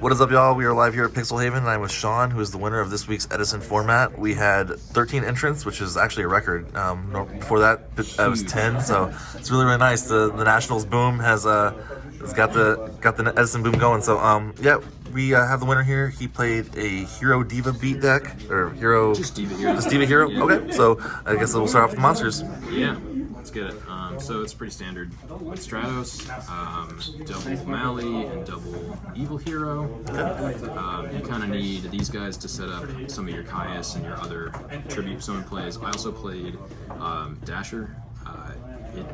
What is up, y'all? We are live here at Pixel Haven, and I'm with Sean, who is the winner of this week's Edison format. We had 13 entrants, which is actually a record. Before that, it was 10, so it's really, really nice. The Nationals boom has got the Edison boom going. So yeah, we have the winner here. He played a Hero Diva beat deck, or Hero. Just Diva Hero. Just Diva Hero. Yeah. Okay, so I guess we'll start off with the monsters. Yeah. Let's get it. So it's pretty standard with Stratos, double Mally and double Evil Hero. You kind of need these guys to set up some of your Caius and your other tribute summon plays. I also played Dasher. It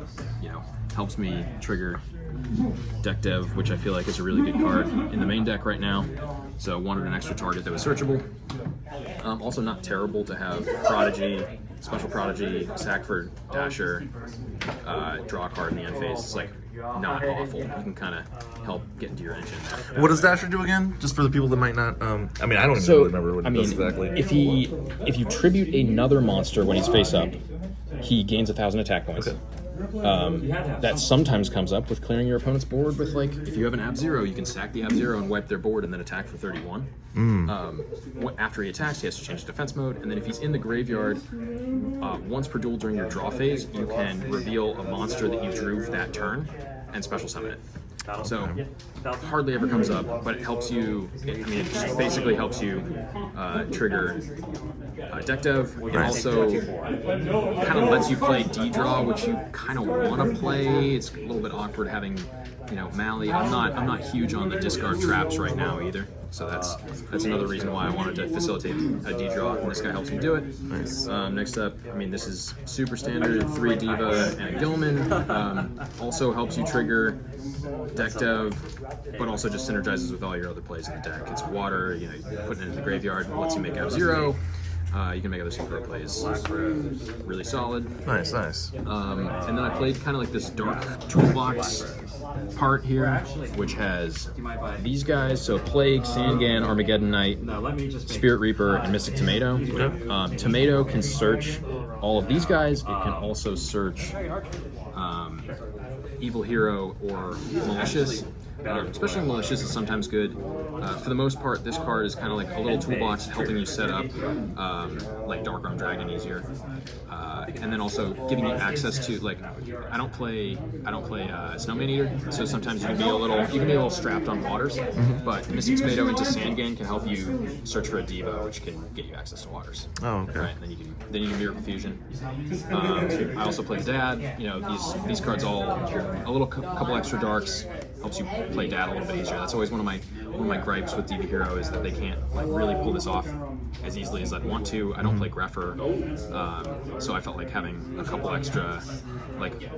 helps me trigger deck dev, which I feel like is a really good card in the main deck right now. So I wanted an extra target that was searchable. Also not terrible to have Prodigy, Special Prodigy, sack for Dasher, draw a card in the end phase. It's like not awful. You can kind of help get into your engine there. What does Dasher do again? Just for the people that might not. I mean, I don't even really remember what it does exactly. If you tribute another monster when he's face up, he gains 1,000 attack points. Okay. That sometimes comes up with clearing your opponent's board with, like, if you have an Ab-Zero, you can sack the Ab-Zero and wipe their board and then attack for 31. After he attacks, he has to change defense mode, and then if he's in the graveyard, once per duel during your draw phase, you can reveal a monster that you drew for that turn and special summon it. So, hardly ever comes up, but it helps you, it just basically helps you trigger deck dev. It also kind of lets you play D-Draw, which you kind of want to play. It's a little bit awkward having, Mally. I'm not huge on the discard traps right now either. So that's another reason why I wanted to facilitate a D-Draw, and this guy helps me do it. Nice. Next up, this is super standard, 3 Diva and a Gilman. Also helps you trigger deck dev, but also just synergizes with all your other plays in the deck. It's water, you put it into the graveyard, lets you make Ab-Zero. You can make other super plays really solid. Nice. And then I played kind of like this dark toolbox part here, which has these guys, so Plague, Sangan, Armageddon Knight, Spirit Reaper, and Mystic Tomato. Tomato can search all of these guys. It can also search Evil Hero or Malicious. Especially Malicious is sometimes good. For the most part, this card is kind of like a little toolbox helping you set up like Dark Arm Dragon easier, and then also giving you access to, like, I don't play Snowman Eater, so sometimes you can be a little strapped on waters. But Mystic Tomato into Sangan can help you search for a Diva, which can get you access to waters. Oh, okay. Right, and then you can Miracle Fusion. I also play Dad. These cards all a couple extra darks. Helps you play Dad a little bit easier. That's always one of my gripes with Diva Hero, is that they can't really pull this off as easily as I'd want to. I don't play Greffer, so I felt like having a couple extra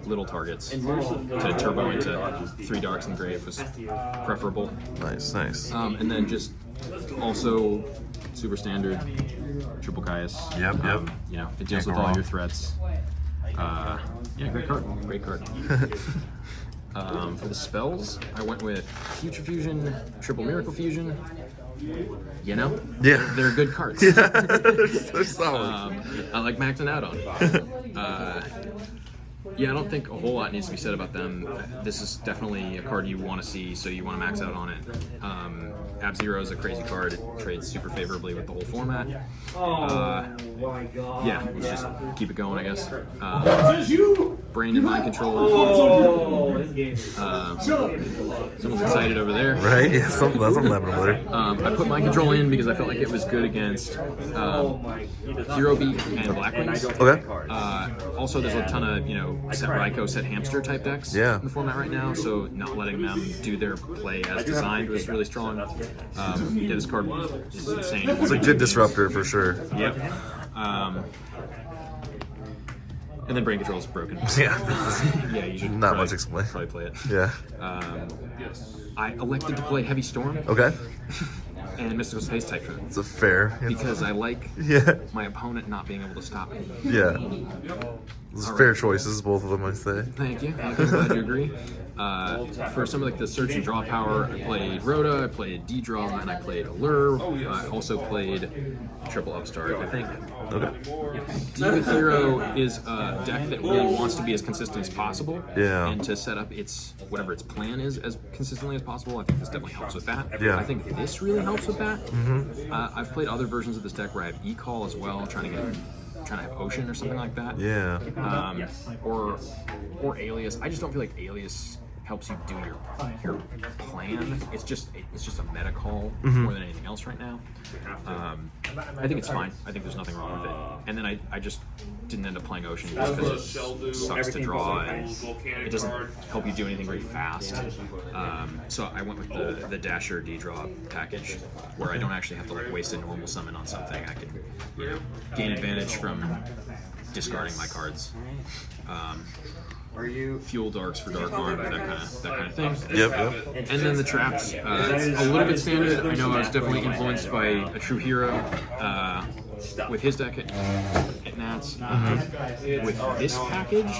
little targets to turbo into 3 darks and Grave was preferable. Nice. And then just also super standard triple Caius. Yep. It deals with all your threats. Great card. For the spells, I went with Future Fusion, Triple Miracle Fusion. Yeah. They're good cards. Yeah, they're solid. I like maxing out on them. I don't think a whole lot needs to be said about them. This is definitely a card you want to see, so you want to max out on it. Ab-Zero is a crazy card. It trades super favorably with the whole format. Let's just keep it going, I guess. Brain and Mind Control. Someone's excited over there. Right? Yeah, something over there. I put Mind Control in because I felt like it was good against Hero Beat and Black Wings. Okay. Also, there's a ton of, set Raikou, set Hamster type decks in the format right now, so not letting them do their play as designed was really strong. This card is insane. It's a good disruptor for sure. Yep. And then Brain Control is broken. Yeah. You should not much explain. Probably play it. Yeah. I elected to play Heavy Storm. Okay. and Mystical Space Typhoon. It's a fair. Because I like Yeah. my opponent not being able to stop me. Yeah. Those are fair choices, both of them, I'd say. Thank you. I'm glad you agree. For some of like the search and draw power, I played Rhoda, I played D-Draw, and I played Allure. I also played Triple Upstart, I think. Okay. Diva Hero is a deck that really wants to be as consistent as possible. Yeah. And to set up its whatever its plan is as consistently as possible. I think this definitely helps with that. Yeah. I think this really helps with that. Mm-hmm. I've played other versions of this deck where I have E-Call as well, trying to have Ocean or something like that. Yeah. Or Alias. I just don't feel like Alias helps you do your plan. It's just a meta call more than anything else right now. I think it's fine. I think there's nothing wrong with it. And then I just didn't end up playing Ocean just because it sucks to draw and it doesn't help you do anything very fast. So I went with the Dasher D-Draw package where I don't actually have to like waste a normal summon on something. I can gain advantage from discarding my cards. Fuel darks for Dark Arm, that kind of thing. Yep. And then the traps, a little bit standard. I know I was definitely influenced by a True Hero with his deck at Nats. With this package,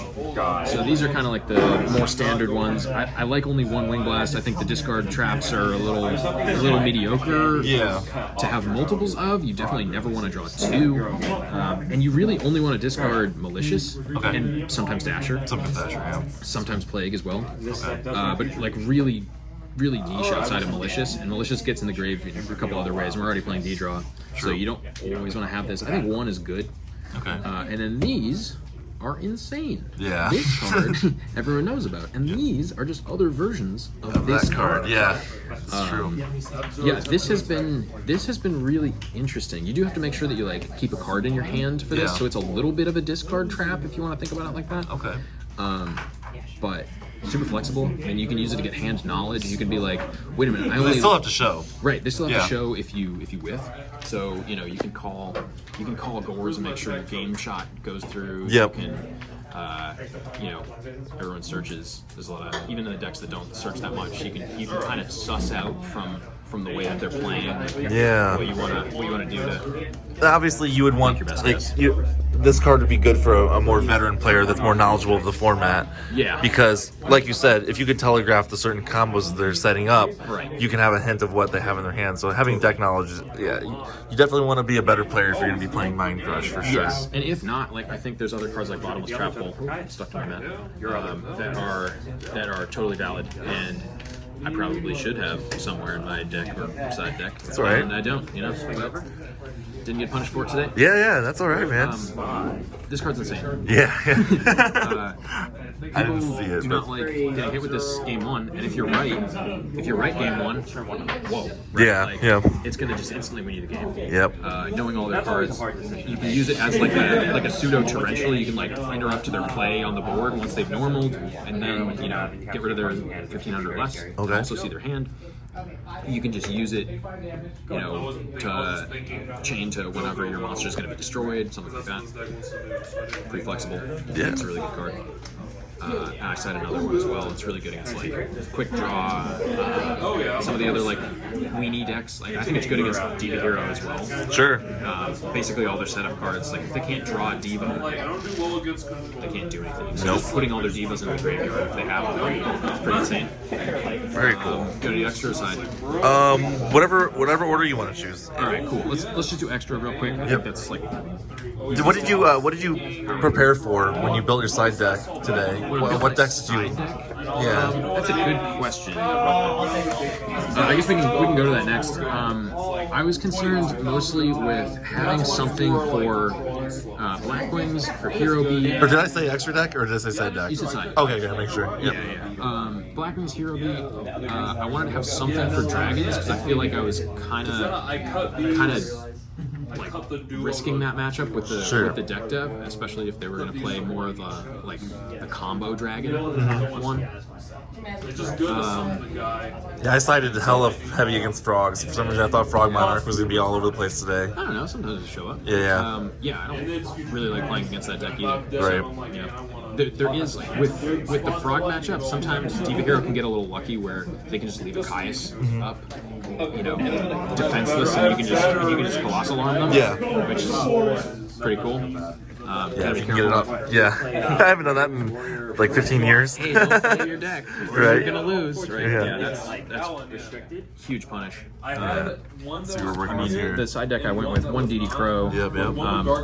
so these are kind of like the more standard ones. I like only one Wing Blast. I think the discard traps are a little mediocre. Yeah. To have multiples of, you definitely never want to draw two, and you really only want to discard Malicious and sometimes Dasher. Sometimes Plague as well. But like really niche outside of Malicious, and Malicious gets in the grave in a couple other ways. And we're already playing D-Draw, so you don't always want to have this. I think one is good. And then these are insane. Yeah. This card everyone knows about, and these are just other versions of this card. Yeah, that's true. Yeah, this has been really interesting. You do have to make sure that you like keep a card in your hand for this, so it's a little bit of a discard trap if you want to think about it like that. Okay. But super flexible, and you can use it to get hand knowledge. You can be like, wait a minute, They still have to show. Right, they still have to show if you whiff. So you can call Gores and make sure your game shot goes through. Yep. You can, everyone searches. There's a lot of, even in the decks that don't search that much, you can kind of suss out from the way that they're playing. What you want to do to. Obviously, you would want your best like guess. this card to be good for a more veteran player that's more knowledgeable of the format. Yeah. Because, like you said, if you could telegraph the certain combos they're setting up, Right. you can have a hint of what they have in their hands. So having deck knowledge, you definitely want to be a better player if you're going to be playing Mind Crush for sure. Yes, and if not, like I think there's other cards like Bottomless Trap Hole, stuck to my mat, that are totally valid, and I probably should have somewhere in my deck or side deck. That's all right. And I don't, whatever. Didn't get punished for it today. Yeah, that's all right, man. This card's insane. Yeah. People I didn't see it, do not like getting hit with this game one, and if you're right game one, whoa. Right? Yeah. It's gonna just instantly win you the game. Yep. Knowing all their cards, you can use it as like a pseudo torrential. You can like interrupt their play on the board once they've normaled, and then get rid of their 1,500 or less. Okay. Also see their hand. You can just use it, to chain to whenever your monster is going to be destroyed, something like that. Pretty flexible. Yeah. It's a really good card. And I cited another one as well. It's really good against like quick draw. Some of the other like weenie decks. Like I think it's good against Diva Hero as well. Sure. Basically, all their setup cards. Like if they can't draw a Diva, they can't do anything. So just putting all their Divas in the graveyard if they have them, it's pretty insane. Very cool. Go to the extra side. Whatever order you want to choose. All right, cool. Let's just do extra real quick. I think that's like. What did you prepare for when you built your side deck today? What decks did you? Yeah. That's a good question. I guess we can go to that next. I was concerned mostly with having something for Black Wings, for Hero Bee. Or did I say extra deck or did I say side deck? You said side. Okay, gotta make sure. Yep. Yeah. Black Wings, Hero Bee. I wanted to have something for Dragons because I feel like I was kind of like risking that matchup with the deck dev, especially if they were going to play more of the combo dragon one. Yeah, I sided hella heavy against frogs. For some reason, I thought Frog Monarch was going to be all over the place today. I don't know. Sometimes it show up. Yeah. I don't really like playing against that deck either. Right. So, there is with the frog matchup. Sometimes Diva Hero can get a little lucky where they can just leave a Caius up, defenseless, and you can just colossal arm them. Yeah. Which is pretty cool. Yeah, if you can get it up. Yeah. I haven't done that in like 15 years. Hey, don't play your deck. Right. You're gonna lose, right? Yeah. That's huge punish. So we're working on here. The side deck I went with 1 DD Crow. Yep.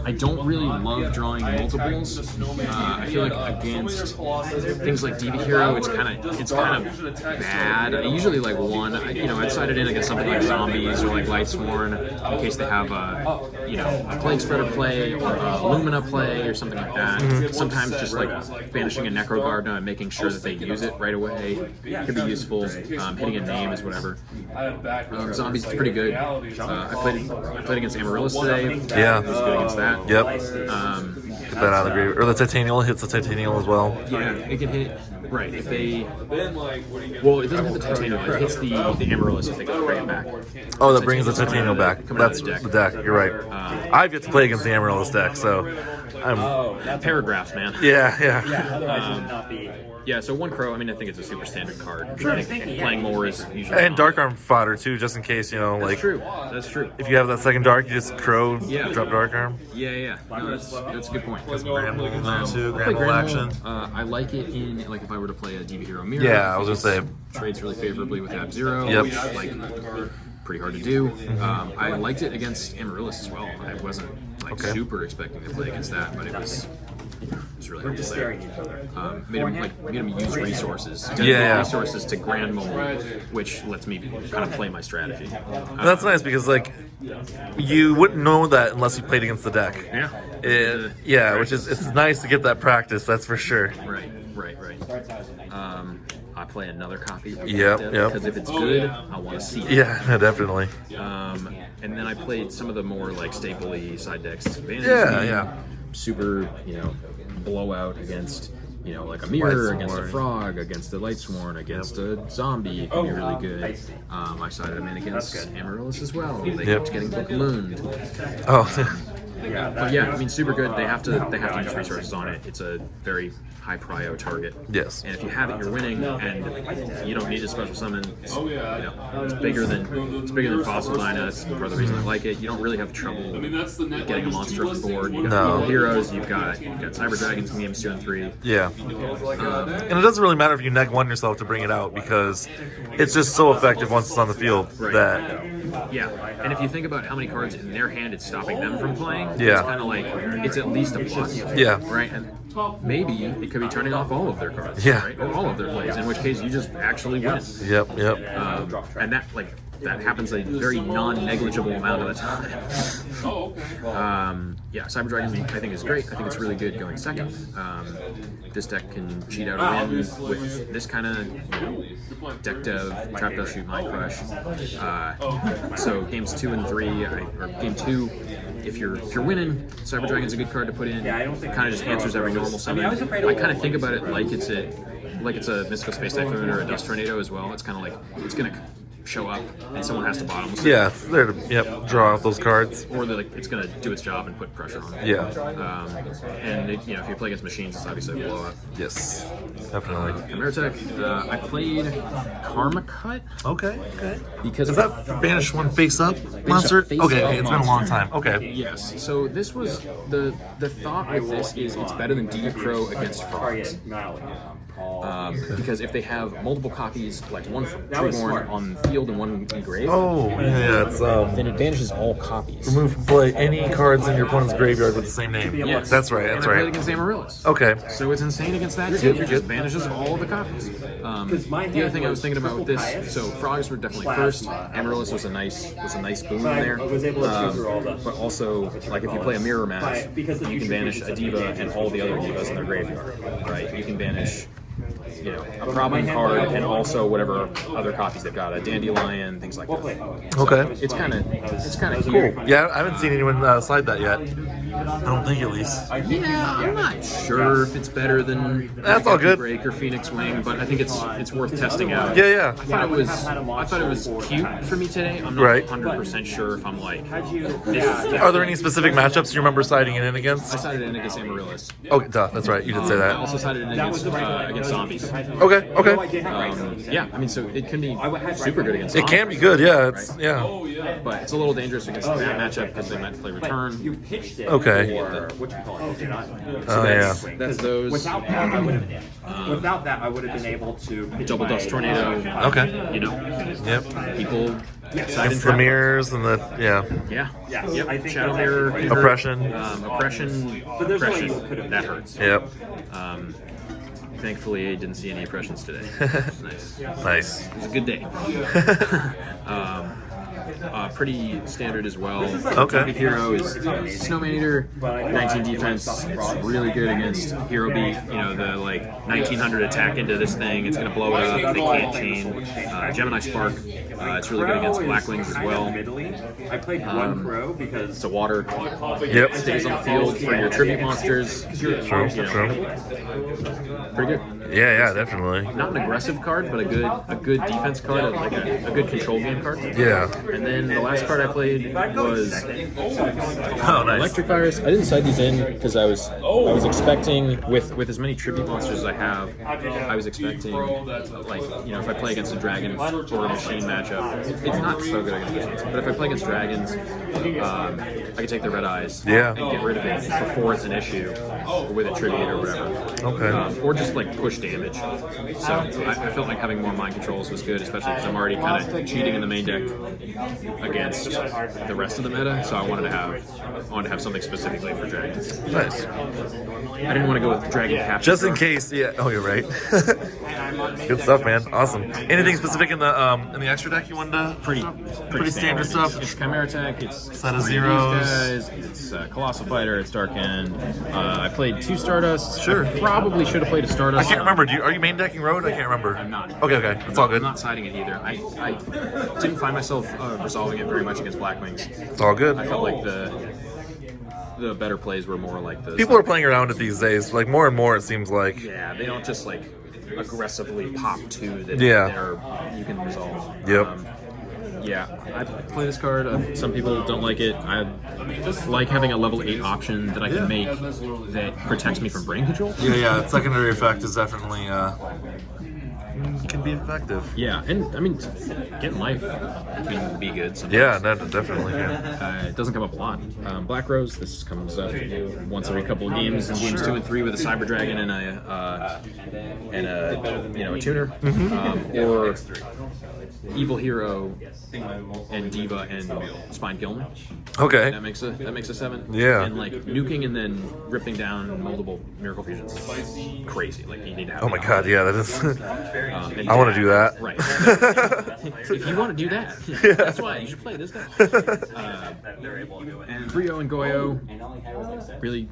I don't really love drawing multiples. I feel like against things like Diva Hero, it's kind of bad. I usually like one. I'd side it in against something like Zombies or like Lightsworn in case they have a Plague Spreader play or a Lumina play or something like that. Sometimes just like banishing a Necro Gardener and making sure that they use it right away could be useful. Hitting a name is whatever. Zombies is pretty good. I played against Amaryllis today. Yeah. It was good against that. Yep. Get that out of the grave. Or the Titanial hits the Titanial as well. Yeah, it can hit. Right, if they... Well, it doesn't hit the Titanial, it hits the Amaryllis if they can bring it back. Oh, that brings the Titanial back. That's the the deck, you're right. I've yet to play against the Amaryllis deck, so... Paragraphs, man. Yeah. Yeah, so 1 Crow, I think it's a super standard card. I think playing more is usually... And Dark Arm fodder, too, just in case, That's true. That's true. If you have that second Dark, you just Crow, drop Dark Arm. Yeah. No, that's a good point. Granule in there, too. Granule Granule action. I like it in, like, if I were to play a Diva Hero Mirror. Yeah, I was going to say... Trades really favorably with Ab-Zero, Yep. which, like, pretty hard to do. I liked it against Amaryllis as well. I wasn't, super expecting to play against that, but it was really helpful there. Made him use resources. Resources to Grand Mold, which lets me kind of play my strategy. That's nice because, like, you wouldn't know that unless you played against the deck. Yeah. Which is, it's nice to get that practice, that's for sure. Right. I play another copy. Yep. Because if it's good, I want to see it. Yeah, definitely. And then I played some of the more like stapley side decks. Yeah. Super, blowout against, like a mirror, against a frog, against a Lightsworn, against a zombie. It can be really good. I sided them in against Amaryllis as well. They kept getting Book-Mooned. But yeah, super good. They have to use resources on it. It's a very high prio target. Yes. And if you have it, you're winning, and you don't need a special summon. It's, it's bigger than Fossil Dyna. That's part of the reason I like it. You don't really have trouble getting a monster on the board. You've got Evil Heroes. You've got Cyber Dragons in games 2 and 3. Yeah. And it doesn't really matter if you neg 1 yourself to bring it out because it's just so effective once it's on the field that. Yeah, and if you think about how many cards in their hand it's stopping them from playing, it's Yeah. kind of like, it's at least a plus. Yeah. Right? And maybe it could be turning off all of their cards. Yeah. Right? Or all of their plays, in which case you just actually win. Yep. And that happens a very non-negligible amount of the time. Cyber Dragon I think is great. I think it's really good going second. This deck can cheat out a win with this kind of deck dev, trap dev shoot, mind crush. So games 2 and 3, or game 2, if you're winning, Cyber Dragon's a good card to put in. It kind of just answers every normal summon. I kind of think about it like it's a Mystical Space Typhoon or a Dust Tornado as well. It's kind of like it's gonna show up and someone has to bottom. Yeah, it's there to draw out those cards. Or it's going to do its job and put pressure on it. Yeah. And if you play against machines, it's obviously a blowout. Yes, definitely. Ameritech, I played Karma Cut. Okay. Because is that banish one face up monster? Face okay, up it's monster. been a long time. Okay. Yes. So this was the thought with this is it's better than Diva Crow against frogs. Because if they have multiple copies, like one Trueborn on field and one engraved, then it banishes all copies. Remove from play any cards in your opponent's graveyard with the same name. Yes. That's right. And I played against Amaryllis. Okay. So it's insane against that too. It just banishes all of the copies. The other thing I was thinking about with this, so frogs were definitely first. Amaryllis was a nice boon in there. But also, like if you play a mirror match, you can banish a diva and all the other divas in their graveyard. Right? You can banish you know, a problem card and also whatever other copies they've got, a dandelion, things like that. Okay. It's kind of cool. Yeah, I haven't seen anyone slide that yet. I don't think, at least. Yeah, I'm not sure if it's better than That's all good. Break or Phoenix Wing, but I think it's worth testing out. Yeah. I thought it was cute for me today. I'm not Right. 100% sure if I'm like. Are there any specific matchups you remember siding it in against? I sided in against Amaryllis. Oh, duh, that's right. You did say I that. also sided in against zombies. Okay. Yeah, I mean, so it can be super good against It zombies. can be good, yeah. It's But it's a little dangerous against that matchup because they might play return. Okay. Oh yeah. That's those. Without that, I would have been able to Double Dust Tornado. Okay. You know, Yep. people side It's the mirrors and the Yeah. Yep. Shadow Mirror. can hurt. oppression. Oppression. That hurts. Yep. Thankfully, I didn't see any oppressions today. Nice. Nice. It was a good day. Pretty standard as well. Okay. Target hero is Snowman Eater, 19 defense. It's really good against Hero Beat. You know, the like 1900 attack into this thing. It's gonna blow it up. They can't chain. Gemini Spark. It's really good against Blackwings as well. I played one crow because It's a water. Yep. Stays on the field for your tribute monsters. True. Pretty good. Yeah, definitely. Not an aggressive card, but a good defense card, like a good control game card. Yeah. And then the last card I played was Oh, nice. Electric Virus. I didn't side these in because I was expecting with as many tribute monsters as I have, I was expecting like, you know, if I play against a dragon or a machine matchup, it's not so good against machines. But if I play against dragons, I can take the red eyes Yeah. and get rid of it before it's an issue with a tribute or whatever. Okay. Or just like push damage. So I felt like having more mind controls was good, especially because I'm already kind of cheating in the main deck against the rest of the meta. So I wanted to have something specifically for dragons. Nice. I didn't want to go with dragon capture. Just in case, yeah. Oh, you're right. Good stuff, man. Awesome. Anything specific in the extra deck you wanted to? Pretty standard stuff. It's Chimera Tech. It's Set of three zeros. These guys. It's Colossal Fighter. It's Dark End. I played 2 Stardust. Sure. I probably should have played a I Stardust. can't remember. Are you main decking Road? I can't remember. I'm not. Okay. It's all I'm good. not siding it either. I didn't find myself resolving it very much against Blackwings. It's all good. I felt like the better plays were more like the People are playing around it these days. Like more and more, it seems like. Yeah, they don't just like aggressively pop 2 that, Yeah. that are you can resolve. Yep. Yeah, I play this card. Some people don't like it. I just like having a level 8 option that I can make that protects me from brain control. Yeah. Secondary effect is definitely can be effective. Yeah, and I mean, getting life can be good sometimes. Yeah, definitely. Yeah. It doesn't come up a lot. Black Rose, this comes up once every couple of games in games 2 and 3 with a Cyber Dragon and a tuner, or Evil Hero and Diva and Spine Gilman. Okay. That makes a 7. Yeah. And like nuking and then ripping down multiple Miracle Fusions. Crazy. Like you need to have. Oh my god, yeah, that is. And I want to do that. Right. If you want to do that, that's why you should play this deck. And Brio and Goyo, really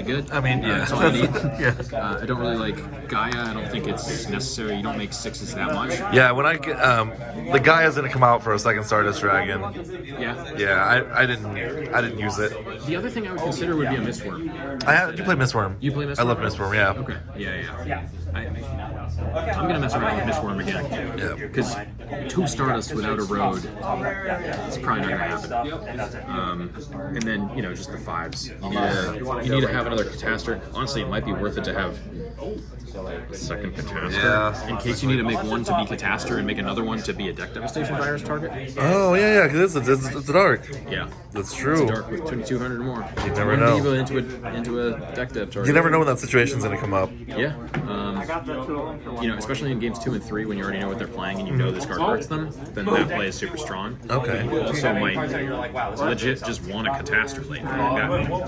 good. I mean, yeah. That's all I need. Yeah. I don't really like Gaia. I don't think it's necessary. You don't make 6s that much. Yeah, when I get the guy is gonna come out for a second Stardust Dragon. Yeah. Yeah, I didn't use it. The other thing I would consider would be a Mistworm. You play Mistworm. You play Mistworm? I love Mistworm. Yeah. Okay. Yeah. I'm gonna mess around with Mistworm again. Yeah. Because 2 Stardust without a road, it's probably not gonna happen. And then just the 5s. You need to have another Catastor. Honestly, it might be worth it to have a second Catastor in case you need to make one to be Catastor and make another one to be a Deck Devastation virus target. Oh yeah, because it's a dark. Yeah. That's true. It's dark with 2200 or more. You never One know. Diva into a Deck Dev target. You never know when that situation's gonna come up. Yeah. Especially in games 2 and 3 when you already know what they're playing and you know this card hurts them, then that play is super strong. Okay. You also might legit just want a Catastor late.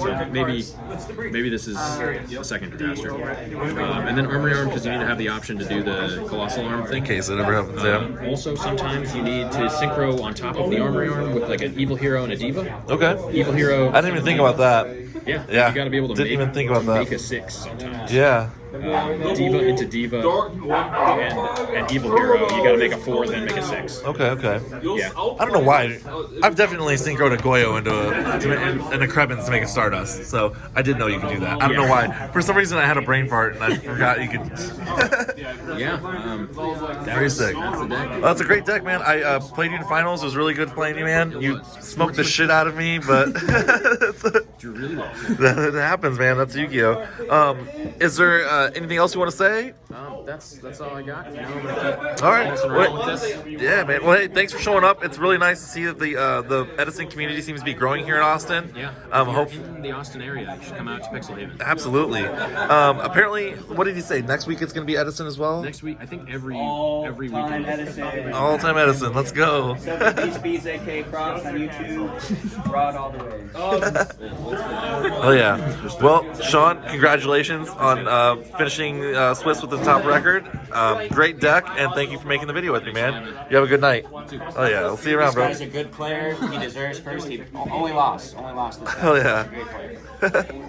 So maybe this is a second Catastor. And then Armory Arm because you need to have the option to do the Colossal Arm thing. In case it ever happens, yeah. Also, sometimes you need to synchro on top of the Armory Arm with like an Evil Hero and a Diva. Okay. Evil Hero. I didn't even think about that. Yeah. Yeah. You got to be able to Didn't even think about that. make a 6 sometimes. Yeah. Diva into Diva, and Evil Hero. You got to make a 4, then make a 6. Okay. Yeah. I don't know why. I've definitely synchroed a Goyo into a Krebins to make a Stardust, so I did know you could do that. I don't know why. For some reason, I had a brain fart and I forgot you could. Yeah. Very sick. That's the deck. Well, that's a great deck, man. I played you in finals. It was really good playing you, man. You smoked the shit out of me, but Drew really well. that happens, man. That's Yu-Gi-Oh. Is there anything else you want to say? That's all I got. You know, I'm gonna keep All right. messing around with this. Yeah, man. Well, hey, thanks for showing up. It's really nice to see that the Edison community seems to be growing here in Austin. Yeah. Hope In the Austin area, you should come out to Pixel Haven. absolutely. Apparently, what did he say? Next week it's going to be Edison as well. Next week, I think every All-time weekend. Edison. All time Edison. Let's go. Beats AK Cross on YouTube. Rod all the way. Oh yeah. Well, Sean, congratulations on finishing Swiss with the top record. Great deck, and thank you for making the video with me, man. You have a good night. Oh yeah, I'll see you around, This bro. guy's a good player. He deserves first. He only lost. Only lost this time. Oh yeah. Great player.